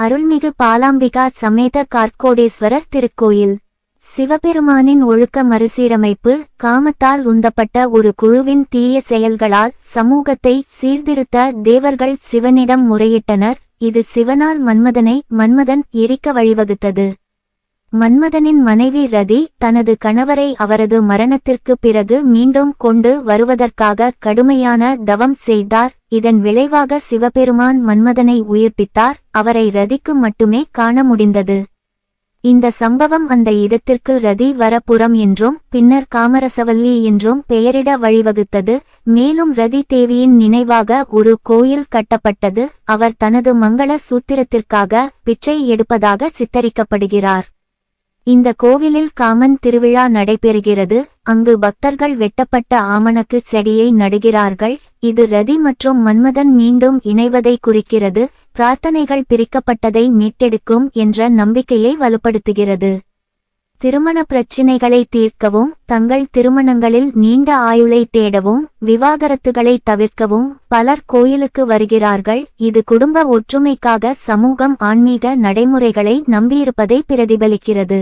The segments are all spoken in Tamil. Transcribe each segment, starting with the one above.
அருள்மிகு பாலாம்பிகா சமேத கார்க்கோடேஸ்வரர் திருக்கோயில். சிவபெருமானின் ஒழுக்க மறுசீரமைப்பு. காமத்தால் உந்தப்பட்ட ஒரு குழுவின் தீய செயல்களால் சமூகத்தை சீர்திருத்த தேவர்கள் சிவனிடம் முறையிட்டனர். இது சிவனால் மன்மதன் எரிக்க வழிவகுத்தது. மன்மதனின் மனைவி ரதி தனது கணவரை அவரது மரணத்திற்கு பிறகு மீண்டும் கொண்டு வருவதற்காக கடுமையான தவம் செய்தார். இதன் விளைவாக சிவபெருமான் மன்மதனை உயிர்ப்பித்தார். அவரை ரதிக்கு மட்டுமே காண முடிந்தது. இந்த சம்பவம் அந்த இடத்திற்கு ரதி வரபுரம் என்றும் பின்னர் காமரசவல்லி என்றும் பெயரிட வழிவகுத்தது. மேலும் ரதி தேவியின் நினைவாக ஒரு கோயில் கட்டப்பட்டது. அவர் தனது மங்கள சூத்திரத்திற்காக பிச்சை எடுப்பதாக சித்தரிக்கப்படுகிறார். இந்த கோவிலில் காமன் திருவிழா நடைபெறுகிறது. அங்கு பக்தர்கள் வெட்டப்பட்ட ஆமணக்கு செடியை நடுகிறார்கள். இது ரதி மற்றும் மன்மதன் மீண்டும் இணைவதை குறிக்கிறது. பிரார்த்தனைகள் பிரிக்கப்பட்டதை மீட்டெடுக்கும் என்ற நம்பிக்கையை வலுப்படுத்துகிறது. திருமண பிரச்சினைகளை தீர்க்கவும், தங்கள் திருமணங்களில் நீண்ட ஆயுளை தேடவும், விவாகரத்துகளை தவிர்க்கவும் பலர் கோயிலுக்கு வருகிறார்கள். இது குடும்ப ஒற்றுமைக்காக சமூகம் ஆன்மீக நடைமுறைகளை நம்பியிருப்பதை பிரதிபலிக்கிறது.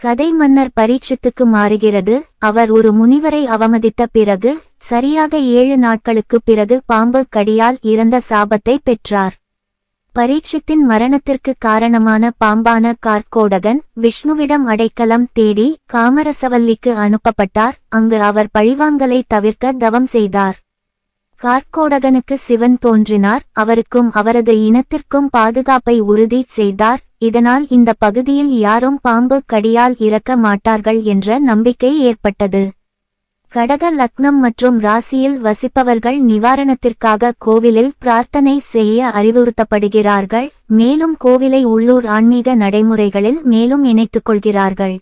கதை மன்னர் பரீட்சித்துக்கு மாறுகிறது. அவர் ஒரு முனிவரை அவமதித்த பிறகு சரியாக 7 நாட்களுக்கு பிறகு பாம்பு கடியால் இறந்த சாபத்தை பெற்றார். பரீட்சித்தின் மரணத்திற்கு காரணமான பாம்பான கார்க்கோடகன் விஷ்ணுவிடம் அடைக்கலம் தேடி காமரசவல்லிக்கு அனுப்பப்பட்டார். அங்கு அவர் பழிவாங்கலை தவிர்க்க தவம் செய்தார். கார்க்கோடகனுக்கு சிவன் தோன்றினார். அவருக்கும் அவரது இனத்திற்கும் பாதுகாப்பை உறுதி செய்தார். இதனால் இந்த பகுதியில் யாரும் பாம்பு கடியால் இறக்க மாட்டார்கள் என்ற நம்பிக்கை ஏற்பட்டது. கடக லக்னம் மற்றும் ராசியில் வசிப்பவர்கள் நிவாரணத்திற்காக கோவிலில் பிரார்த்தனை செய்ய அறிவுறுத்தப்படுகிறார்கள். மேலும் கோவிலை உள்ளூர் ஆன்மீக நடைமுறைகளில் மேலும் இணைத்துக் கொள்கிறார்கள்.